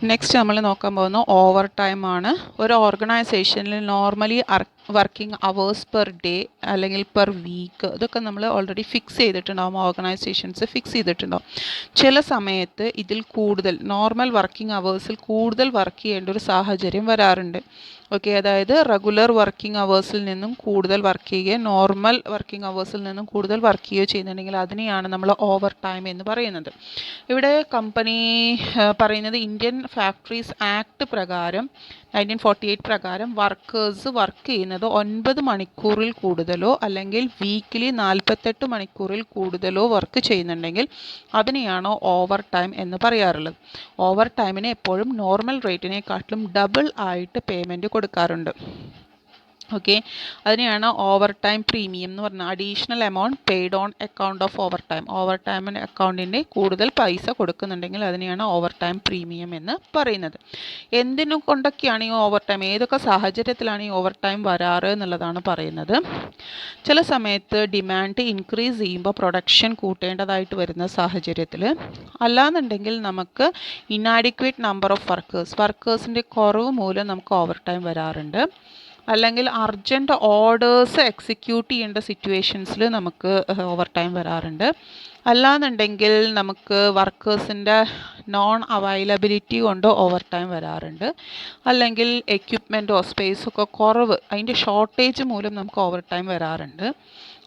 Next നമ്മൾ നോക്കാൻ പോകുന്ന ഓവർ ടൈം ആണ്. ഒരു ഓർഗനൈസേഷനിൽ normally working hours per day അല്ലെങ്കിൽ പെർ വീക്ക് ഇതൊക്കെ നമ്മൾ ഓൾറെഡി ഫിക്സ് ചെയ്തിട്ടുണ്ടാവും. ഓർഗനൈസേഷൻസ് ഫിക്സ് ചെയ്തിട്ടുണ്ടാവും. ചില സമയത്ത് ഇതിൽ കൂടുതൽ നോർമൽ വർക്കിംഗ് അവേഴ്സിൽ കൂടുതൽ വർക്ക് ചെയ്യേണ്ട ഒരു സാഹചര്യം വരാറുണ്ട്. ഓക്കെ, അതായത് റെഗുലർ വർക്കിംഗ് അവേഴ്സിൽ നിന്നും കൂടുതൽ വർക്ക് ചെയ്യുകയോ നോർമൽ വർക്കിംഗ് അവേഴ്സിൽ നിന്നും കൂടുതൽ വർക്ക് ചെയ്യുകയോ ചെയ്യുന്നുണ്ടെങ്കിൽ അതിനെയാണ് നമ്മൾ ഓവർ ടൈം എന്ന് പറയുന്നത്. ഇവിടെ കമ്പനി പറയുന്നത് ഇന്ത്യൻ ഫാക്ടറീസ് ആക്ട് പ്രകാരം 1948 പ്രകാരം വർക്കേഴ്സ് വർക്ക് ചെയ്യുന്നത് 9 മണിക്കൂറിൽ കൂടുതലോ അല്ലെങ്കിൽ വീക്കിലി 48 മണിക്കൂറിൽ കൂടുതലോ വർക്ക് ചെയ്യുന്നുണ്ടെങ്കിൽ അതിനെയാണ് ഓവർ ടൈം എന്ന് പറയാറുള്ളത്. ഓവർ ടൈമിന് എപ്പോഴും നോർമൽ റേറ്റിനെക്കാട്ടിലും ഡബിൾ ആയിട്ട് പേയ്മെൻറ്റ് കൊടുക്കാറുണ്ട്. ഓക്കെ, അതിനെയാണ് ഓവർ ടൈം പ്രീമിയം എന്ന് പറഞ്ഞാൽ additional amount paid on account of over time. Over ടൈമിന് അക്കൗണ്ടിൻ്റെ കൂടുതൽ പൈസ കൊടുക്കുന്നുണ്ടെങ്കിൽ അതിനെയാണ് ഓവർ ടൈം പ്രീമിയം എന്ന് പറയുന്നത്. എന്തിനു കൊണ്ടൊക്കെയാണ് ഈ ഓവർ ടൈം, ഏതൊക്കെ സാഹചര്യത്തിലാണ് ഈ ഓവർ ടൈം വരാറ് എന്നുള്ളതാണ് പറയുന്നത്. ചില സമയത്ത് ഡിമാൻഡ് ഇൻക്രീസ് ചെയ്യുമ്പോൾ പ്രൊഡക്ഷൻ കൂട്ടേണ്ടതായിട്ട് വരുന്ന സാഹചര്യത്തിൽ, അല്ലാന്നുണ്ടെങ്കിൽ നമുക്ക് ഇനാഡിക്വേറ്റ് നമ്പർ ഓഫ് വർക്കേഴ്സിൻ്റെ കുറവ് മൂലം നമുക്ക് ഓവർ ടൈം വരാറുണ്ട്. അല്ലെങ്കിൽ അർജൻറ്റ് ഓർഡേഴ്സ് എക്സിക്യൂട്ട് ചെയ്യേണ്ട സിറ്റുവേഷൻസിൽ നമുക്ക് ഓവർ ടൈം വരാറുണ്ട്. അല്ലാന്നുണ്ടെങ്കിൽ നമുക്ക് വർക്കേഴ്സിൻ്റെ നോൺ അവൈലബിലിറ്റി കൊണ്ട് ഓവർ ടൈം വരാറുണ്ട്. അല്ലെങ്കിൽ എക്യുപ്മെൻറ്റോ സ്പേസൊക്കെ കുറവ്, അതിൻ്റെ ഷോർട്ടേജ് മൂലം നമുക്ക് ഓവർ ടൈം വരാറുണ്ട്.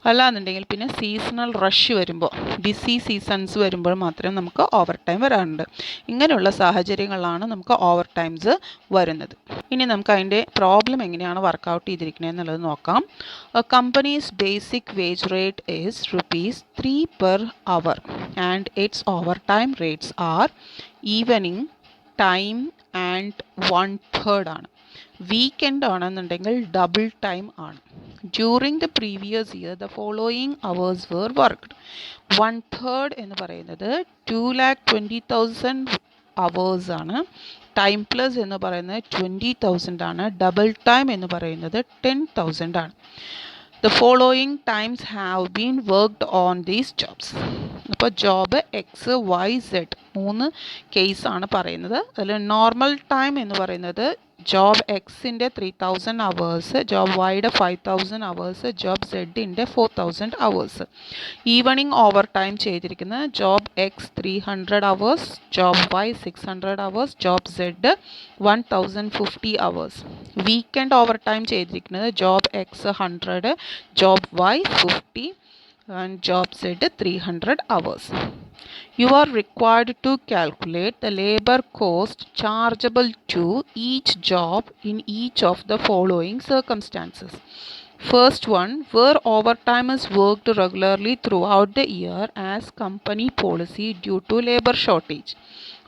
അല്ലാന്നുണ്ടെങ്കിൽ പിന്നെ സീസണൽ റഷ് വരുമ്പോൾ, ബിസി സീസൺസ് വരുമ്പോൾ മാത്രമേ നമുക്ക് ഓവർ ടൈം വരാറുണ്ട്. ഇങ്ങനെയുള്ള സാഹചര്യങ്ങളിലാണ് നമുക്ക് ഓവർ ടൈംസ് വരുന്നത്. ഇനി നമുക്ക് അതിൻ്റെ പ്രോബ്ലം എങ്ങനെയാണ് വർക്കൗട്ട് ചെയ്തിരിക്കുന്നത് എന്നുള്ളത് നോക്കാം. Companies basic wage rate is ₹3 per hour and it's over time rates R evening time and 1/3 ആണ്. വീക്കെൻഡ് ആണെന്നുണ്ടെങ്കിൽ ഡബിൾ ടൈം ആണ്. During the previous year, the following hours were worked. 1/3 എന്ന് പറയുന്നത് 2,20,000 hours ആണ്. ടൈം പ്ലസ് എന്ന് പറയുന്നത് 20,000 ആണ്. Double time എന്ന് പറയുന്നത് 10,000 ആണ്. The following times have been worked on these jobs. അപ്പോൾ ജോബ് എക്സ് വൈ സെഡ് 3 കേസാണ് പറയുന്നത്. അതിൽ നോർമൽ ടൈം എന്ന് പറയുന്നത് ജോബ് എക്സിൻ്റെ 3,000 അവേഴ്സ്, ജോബ് വൈയുടെ 5,000 അവേഴ്സ്, ജോബ് സെഡിൻ്റെ 4,000 അവേഴ്സ്. ഈവനിങ് ഓവർ ടൈം ചെയ്തിരിക്കുന്നത് job X 300 hours, job Y 600 hours, job Z 1,050 hours. Weekend over time ചെയ്തിരിക്കുന്നത് job X 100, job Y 50 and job Z 300 hours. You are required to calculate the labor cost chargeable to each job in each of the following circumstances. First one, where overtime is worked regularly throughout the year as company policy due to labor shortage.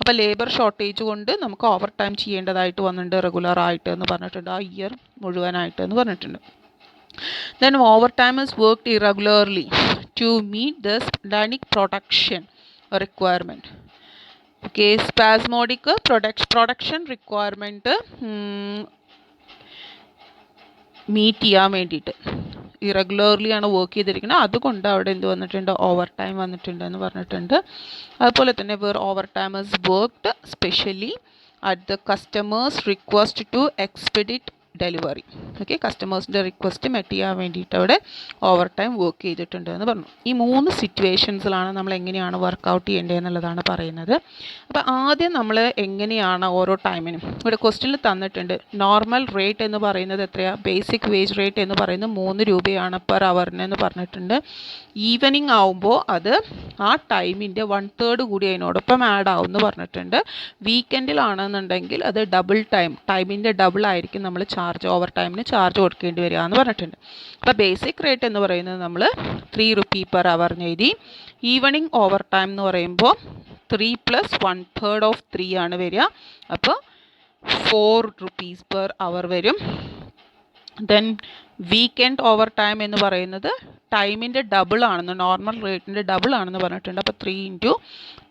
അപ്പോൾ labour shortage കൊണ്ട് നമുക്ക് over time ചെയ്യേണ്ടതായിട്ട് വന്നിട്ടുണ്ട് regular ആയിട്ട് എന്ന് പറഞ്ഞിട്ടുണ്ട്, ആ year മുഴുവനായിട്ട് എന്ന് പറഞ്ഞിട്ടുണ്ട്. Then overtime is worked irregularly to meet the spasmodic production requirement. Okay, spasmodic production requirement meet ചെയ്യാൻ വേണ്ടിയിട്ട് ഇറഗുലർലി ആണ് വർക്ക് ചെയ്തിരിക്കുന്നത്. അതുകൊണ്ട് അവിടെ എന്ത് വന്നിട്ടുണ്ട്, ഓവർ ടൈം വന്നിട്ടുണ്ട് എന്ന് പറഞ്ഞിട്ടുണ്ട്. അതുപോലെ തന്നെ where overtime is worked specially at the customers request to expedite delivery. Okay, കസ്റ്റമേഴ്സിൻ്റെ റിക്വസ്റ്റ് മെറ്റ് ചെയ്യാൻ വേണ്ടിയിട്ട് അവിടെ ഓവർ ടൈം വർക്ക് ചെയ്തിട്ടുണ്ട് എന്ന് പറഞ്ഞു. ഈ 3 സിറ്റുവേഷൻസിലാണ് നമ്മൾ എങ്ങനെയാണ് വർക്കൗട്ട് ചെയ്യേണ്ടത് എന്നുള്ളതാണ് പറയുന്നത്. അപ്പോൾ ആദ്യം നമ്മൾ എങ്ങനെയാണ് ഓരോ ടൈമിനും, ഇവിടെ ക്വസ്റ്റ്യനിൽ തന്നിട്ടുണ്ട് നോർമൽ റേറ്റ് എന്ന് പറയുന്നത് എത്രയാണ്, ബേസിക് വേജ് റേറ്റ് എന്ന് പറയുന്നത് ₹3 പെർ അവറിന് എന്ന് പറഞ്ഞിട്ടുണ്ട്. ഈവനിങ് ആവുമ്പോൾ അത് ആ ടൈമിൻ്റെ 1/3 കൂടി അതിനോടൊപ്പം ആഡ് ആവും എന്ന് പറഞ്ഞിട്ടുണ്ട്. വീക്കെൻഡിലാണെന്നുണ്ടെങ്കിൽ അത് ഡബിൾ ടൈമിൻ്റെ ഡബിൾ ആയിരിക്കും നമ്മൾ ഓവർ ടൈമിന് ചാർജ് കൊടുക്കേണ്ടി വരിക എന്ന് പറഞ്ഞിട്ടുണ്ട്. അപ്പോൾ ബേസിക് റേറ്റ് എന്ന് പറയുന്നത് നമ്മൾ ₹3 പെർ അവർ എഴുതി. ഈവനിങ് ഓവർ ടൈം എന്ന് പറയുമ്പോൾ 3 + 1/3 of 3 ആണ് വരിക. അപ്പോൾ ₹4 പെർ അവർ വരും. ദെൻ വീക്കെൻഡ് ഓവർ ടൈം എന്ന് പറയുന്നത് ടൈമിൻ്റെ ഡബിൾ ആണെന്ന്, നോർമൽ റേറ്റിൻ്റെ ഡബിൾ ആണെന്ന് പറഞ്ഞിട്ടുണ്ട്. അപ്പോൾ 3 ×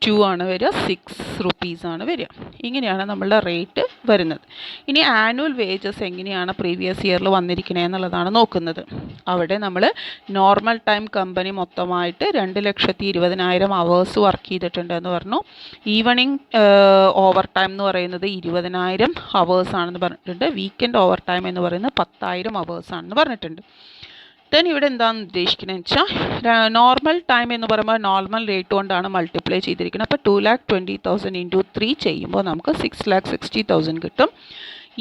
2 ആണ് വരിക, 6 റുപ്പീസാണ് വരിക. ഇങ്ങനെയാണ് നമ്മളുടെ റേറ്റ് വരുന്നത്. ഇനി ആനുവൽ വേജസ് എങ്ങനെയാണ് പ്രീവിയസ് ഇയറിൽ വന്നിരിക്കുന്നത് എന്നുള്ളതാണ് നോക്കുന്നത്. അവിടെ നമ്മൾ നോർമൽ ടൈം കമ്പനി മൊത്തമായിട്ട് 2,20,000 അവേഴ്സ് വർക്ക് ചെയ്തിട്ടുണ്ടെന്ന് പറഞ്ഞു. ഈവനിങ് ഓവർ ടൈം എന്ന് പറയുന്നത് 20,000 അവേഴ്സാണെന്ന് പറഞ്ഞിട്ടുണ്ട്. വീക്കെൻഡ് ഓവർ ടൈം എന്ന് പറയുന്നത് 10,000 അവേഴ്സാണെന്ന് പറഞ്ഞിട്ടുണ്ട്. ദെൻ ഇവിടെ എന്താണ് ഉദ്ദേശിക്കുന്നത് വെച്ചാൽ നോർമൽ ടൈം എന്ന് പറയുമ്പോൾ നോർമൽ റേറ്റ് കൊണ്ടാണ് മൾട്ടിപ്ലൈ ചെയ്തിരിക്കുന്നത്. അപ്പോൾ 2,20,000 × 3 ചെയ്യുമ്പോൾ നമുക്ക് 6,60,000 കിട്ടും.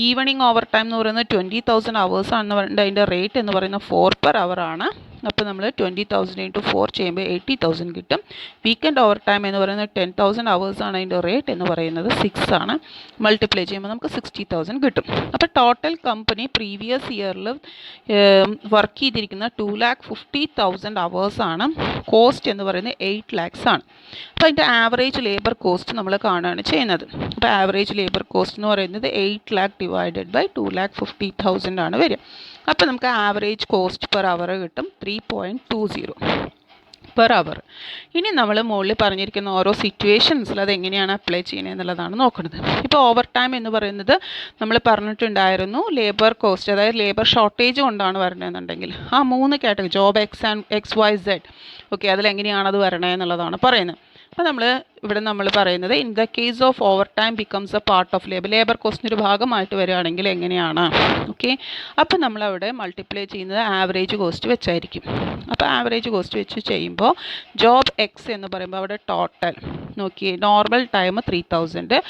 ഈവനിങ് ഓവർ ടൈം എന്ന് പറയുന്നത് 20,000 അവേഴ്സാണെന്ന് പറയുന്നത് അതിൻ്റെ റേറ്റ് എന്ന് പറയുന്നത് 4 per hour ആണ്. അപ്പോൾ നമ്മൾ 20,000 × 4 ചെയ്യുമ്പോൾ 80,000 കിട്ടും. വീക്കെൻഡ് ഓവർ ടൈം എന്ന് പറയുന്നത് 10,000 അവേഴ്സാണ് അതിൻ്റെ റേറ്റ് എന്ന് പറയുന്നത് 6 ആണ്. മൾട്ടിപ്ലൈ ചെയ്യുമ്പോൾ നമുക്ക് 60,000 കിട്ടും. അപ്പോൾ ടോട്ടൽ കമ്പനി പ്രീവിയസ് ഇയറിൽ വർക്ക് ചെയ്തിരിക്കുന്ന 2,50,000 അവേഴ്സാണ്. കോസ്റ്റ് എന്ന് പറയുന്നത് 8 lakhs ആണ്. അപ്പോൾ അതിൻ്റെ ആവറേജ് ലേബർ കോസ്റ്റ് നമ്മൾ കാണുകയാണ് ചെയ്യുന്നത്. അപ്പോൾ ആവറേജ് ലേബർ കോസ്റ്റ് എന്ന് പറയുന്നത് 8 lakh ഡിവൈഡഡ് ബൈ 2,50,000 ആണ് വരിക. അപ്പോൾ നമുക്ക് ആവറേജ് കോസ്റ്റ് പെർ അവർ കിട്ടും 3.20 per hour. ഇനി നമ്മൾ മുകളിൽ പറഞ്ഞിരിക്കുന്ന ഓരോ സിറ്റുവേഷൻസിൽ അത് എങ്ങനെയാണ് അപ്ലൈ ചെയ്യുന്നത് എന്നുള്ളതാണ് നോക്കുന്നത്. ഇപ്പോൾ ഓവർ ടൈം എന്ന് പറയുന്നത് നമ്മൾ പറഞ്ഞിട്ടുണ്ടായിരുന്നു ലേബർ കോസ്റ്റ്, അതായത് ലേബർ ഷോർട്ടേജ് കൊണ്ടാണ് വരണമെന്നുണ്ടെങ്കിൽ ആ 3 കാറ്റഗറി ജോബ് XYZ ഓക്കെ അതിലെങ്ങനെയാണ് അത് വരണേ എന്നുള്ളതാണ് പറയുന്നത്. അപ്പോൾ നമ്മൾ പറയുന്നത് in the case of over time becomes a part of labour കോസ്റ്റിൻ്റെ ഒരു ഭാഗമായിട്ട് വരികയാണെങ്കിൽ എങ്ങനെയാണ് ഓക്കെ. അപ്പോൾ നമ്മളവിടെ മൾട്ടിപ്ലൈ ചെയ്യുന്നത് ആവറേജ് കോസ്റ്റ് വെച്ചായിരിക്കും. അപ്പോൾ ആവറേജ് കോസ്റ്റ് വെച്ച് ചെയ്യുമ്പോൾ ജോബ് X എന്ന് പറയുമ്പോൾ അവിടെ ടോട്ടൽ നോക്കിയേ normal time 3,000,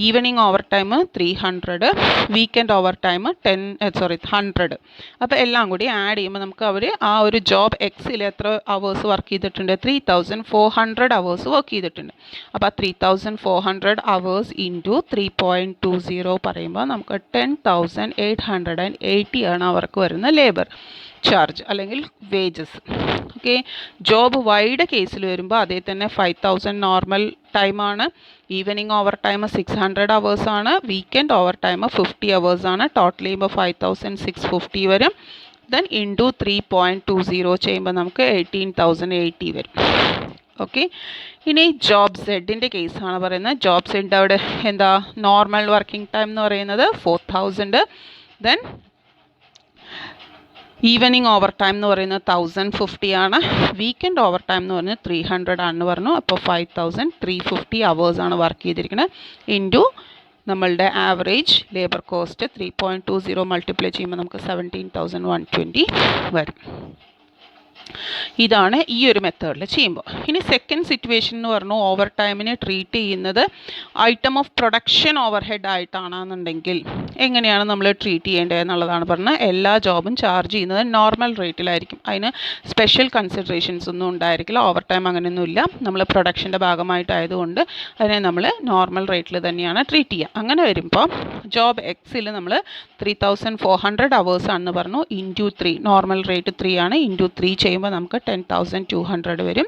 evening over time 300, weekend over time 100. അപ്പോൾ എല്ലാം കൂടി ആഡ് ചെയ്യുമ്പോൾ നമുക്ക് അവർ ആ ഒരു ജോബ് Xയിൽ എത്ര അവേഴ്സ് വർക്ക് ചെയ്തിട്ടുണ്ട് 3,400 അവേഴ്സ് വർക്ക് ചെയ്തിട്ടുണ്ട്. അപ്പോൾ 3,400 അവേഴ്സ് ഇൻറ്റു 3.20 പറയുമ്പോൾ നമുക്ക് 10,880 ആണ് അവർക്ക് വരുന്ന ലേബർ ചാർജ് അല്ലെങ്കിൽ വേജസ് ഓക്കെ. ജോബ് വൈയുടെ കേസിൽ വരുമ്പോൾ അതേ തന്നെ 5,000 നോർമൽ ടൈമാണ്. ഈവനിങ് ഓവർ ടൈം 600 അവേഴ്സാണ്. വീക്കെൻഡ് ഓവർ ടൈം 50 അവേഴ്സാണ്. ടോട്ടൽ ചെയ്യുമ്പോൾ 5,650 വരും. ദെൻ ഇൻറ്റു 3.20 ചെയ്യുമ്പോൾ നമുക്ക് 18,080 വരും ഓക്കെ. ഇനി ജോബ് സെഡിൻ്റെ കേസാണ് പറയുന്നത്. ജോബ് സെഡ് അവിടെ എന്താ നോർമൽ വർക്കിംഗ് ടൈം എന്ന് പറയുന്നത് 4,000. ദെൻ ഈവനിങ് ഓവർ ടൈം എന്ന് പറയുന്നത് 1,050 ആണ്. വീക്കെൻഡ് ഓവർ ടൈം എന്ന് പറയുന്നത് 300 ആണെന്ന് പറഞ്ഞു. അപ്പോൾ 5,350 അവേഴ്സാണ് വർക്ക് ചെയ്തിരിക്കുന്നത്. ഇൻറ്റു നമ്മളുടെ ആവറേജ് ലേബർ കോസ്റ്റ് 3.20 മൾട്ടിപ്ലൈ ചെയ്യുമ്പോൾ നമുക്ക് 17,120 വരും. ഇതാണ് ഈ ഒരു മെത്തേഡിൽ ചെയ്യുമ്പോൾ. ഇനി സെക്കൻഡ് സിറ്റുവേഷൻ എന്ന് പറഞ്ഞു ഓവർ ടൈമിനെ ട്രീറ്റ് ചെയ്യുന്നത് item of production over head ആയിട്ടാണെന്നുണ്ടെങ്കിൽ എങ്ങനെയാണ് നമ്മൾ ട്രീറ്റ് ചെയ്യേണ്ടത് എന്നുള്ളതാണ് പറഞ്ഞത്. എല്ലാ ജോബും ചാർജ് ചെയ്യുന്നത് നോർമൽ റേറ്റിലായിരിക്കും. അതിന് സ്പെഷ്യൽ കൺസിഡറേഷൻസ് ഒന്നും ഉണ്ടായിരിക്കില്ല. ഓവർ ടൈം അങ്ങനെയൊന്നുമില്ല. നമ്മൾ പ്രൊഡക്ഷൻ്റെ ഭാഗമായിട്ടായതുകൊണ്ട് അതിനെ നമ്മൾ നോർമൽ റേറ്റിൽ തന്നെയാണ് ട്രീറ്റ് ചെയ്യുക. അങ്ങനെ വരുമ്പോൾ ജോബ് Xയിൽ നമ്മൾ 3,400 അവേഴ്സാണെന്ന് പറഞ്ഞു. ഇൻറ്റു 3 നോർമൽ റേറ്റ് 3 ആണ്. ഇൻറ്റു 3 ചെയ്യുമ്പോൾ നമുക്ക് 10,200 വരും.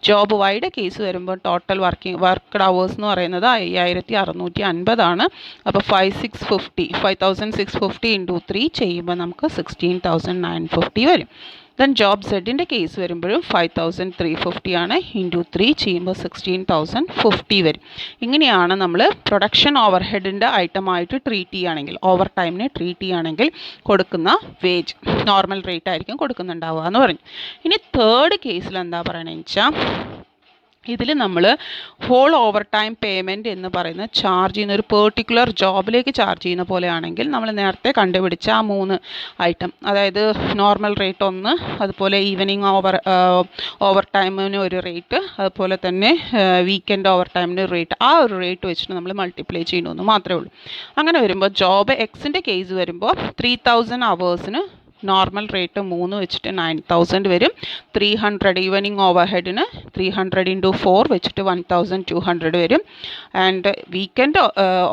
ജോബ് വൈയുടെ കേസ് വരുമ്പോൾ ടോട്ടൽ വർക്ക്ഡ് അവേഴ്സ് എന്ന് പറയുന്നത് 5,650 ആണ്. അപ്പോൾ 5,650 ഇൻറ്റു 3 ചെയ്യുമ്പോൾ നമുക്ക് 16,950 വരും. ദെൻ ജോബ് സെഡിൻ്റെ കേസ് വരുമ്പോഴും 5,350 ആണ്. ഇൻറ്റു 3 ചെയ്യുമ്പോൾ 16,050 വരും. ഇങ്ങനെയാണ് നമ്മൾ പ്രൊഡക്ഷൻ ഓവർ ഹെഡിൻ്റെ ഐറ്റമായിട്ട് ട്രീറ്റ് ചെയ്യുകയാണെങ്കിൽ ഓവർ ടൈമിനെ ട്രീറ്റ് ചെയ്യുകയാണെങ്കിൽ കൊടുക്കുന്ന വേജ് നോർമൽ റേറ്റ് ആയിരിക്കും കൊടുക്കുന്നുണ്ടാവുക എന്ന് പറഞ്ഞു. ഇനി തേർഡ് കേസിൽ എന്താ പറയണമെന്ന് വെച്ചാൽ ഇതിൽ നമ്മൾ ഹോൾ ഓവർ ടൈം പേയ്മെൻറ്റ് എന്ന് പറയുന്ന ചാർജ് ചെയ്യുന്ന ഒരു പെർട്ടിക്കുലർ ജോബിലേക്ക് ചാർജ് ചെയ്യുന്ന പോലെയാണെങ്കിൽ നമ്മൾ നേരത്തെ കണ്ടുപിടിച്ച ആ 3 ഐറ്റം, അതായത് നോർമൽ റേറ്റ് 1, അതുപോലെ ഈവനിങ് ഓവർ ടൈമിന് ഒരു റേറ്റ്, അതുപോലെ തന്നെ വീക്കെൻഡ് ഓവർ ടൈമിന് ഒരു റേറ്റ്, ആ ഒരു റേറ്റ് വെച്ചിട്ട് നമ്മൾ മൾട്ടിപ്ലൈ ചെയ്യണമെന്ന് മാത്രമേ ഉള്ളൂ. അങ്ങനെ വരുമ്പോൾ ജോബ് Xൻ്റെ കേസ് വരുമ്പോൾ 3,000 അവേഴ്സിന് നോർമൽ റേറ്റ് 3 വെച്ചിട്ട് 9,000 വരും. 300 ഈവനിങ് ഓവർ ഹെഡിന് 300 ഇൻറ്റു 4 വെച്ചിട്ട് 1,200 വരും. ആൻഡ് വീക്കെൻഡ്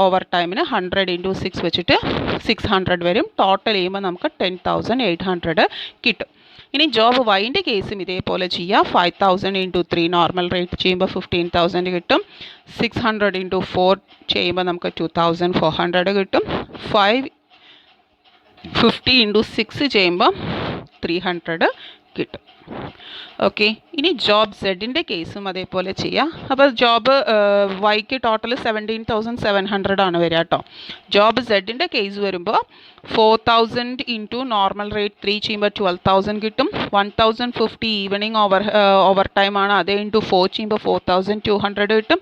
ഓവർ ടൈമിന് 100 ഇൻറ്റു 6 വെച്ചിട്ട് 600 വരും. ടോട്ടൽ ചെയ്യുമ്പോൾ നമുക്ക് 10,800 കിട്ടും. ഇനി ജോബ് വൈൻ്റെ കേസും ഇതേപോലെ ചെയ്യുക. 5,000 ഇൻറ്റു 3 നോർമൽ റേറ്റ് ചെയ്യുമ്പോൾ 15,000 കിട്ടും. 600 ഇൻറ്റു 4 ചെയ്യുമ്പോൾ നമുക്ക് 2,400 കിട്ടും. 50 ഇൻറ്റു 6 ചെയ്യുമ്പോൾ 300 കിട്ടും. ഓക്കെ, ഇനി ജോബ് സെഡിൻ്റെ കേസും അതേപോലെ ചെയ്യാം. അപ്പോൾ ജോബ് വൈക്ക് ടോട്ടൽ 17,700 ആണ് വരിക കേട്ടോ. ജോബ് സെഡിൻ്റെ കേസ് വരുമ്പോൾ 4,000 ഇൻറ്റു നോർമൽ റേറ്റ് 3 ചെയ്യുമ്പോൾ 12,000 കിട്ടും. 1,050 ഈവനിങ് ഓവർ ടൈമാണ്, അത് ഇൻറ്റു 4 ചെയ്യുമ്പോൾ 4,200 കിട്ടും.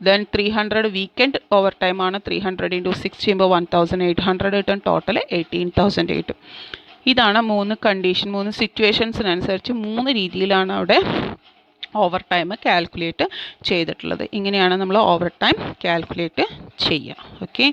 ദെൻ 300 വീക്കെൻഡ് ഓവർ ടൈമാണ്, 300 ഇൻറ്റു 6 ചെയ്യുമ്പോൾ 1,800 കിട്ടും. ടോട്ടൽ 18,000 കിട്ടും. ഇതാണ് 3 കണ്ടീഷൻ, 3 സിറ്റുവേഷൻസിനനുസരിച്ച് 3 രീതിയിലാണ് അവിടെ ഓവർ ടൈം കാൽക്കുലേറ്റ് ചെയ്തിട്ടുള്ളത്. ഇങ്ങനെയാണ് നമ്മൾ ഓവർ ടൈം കാൽക്കുലേറ്റ് ചെയ്യുക. ഓക്കെ.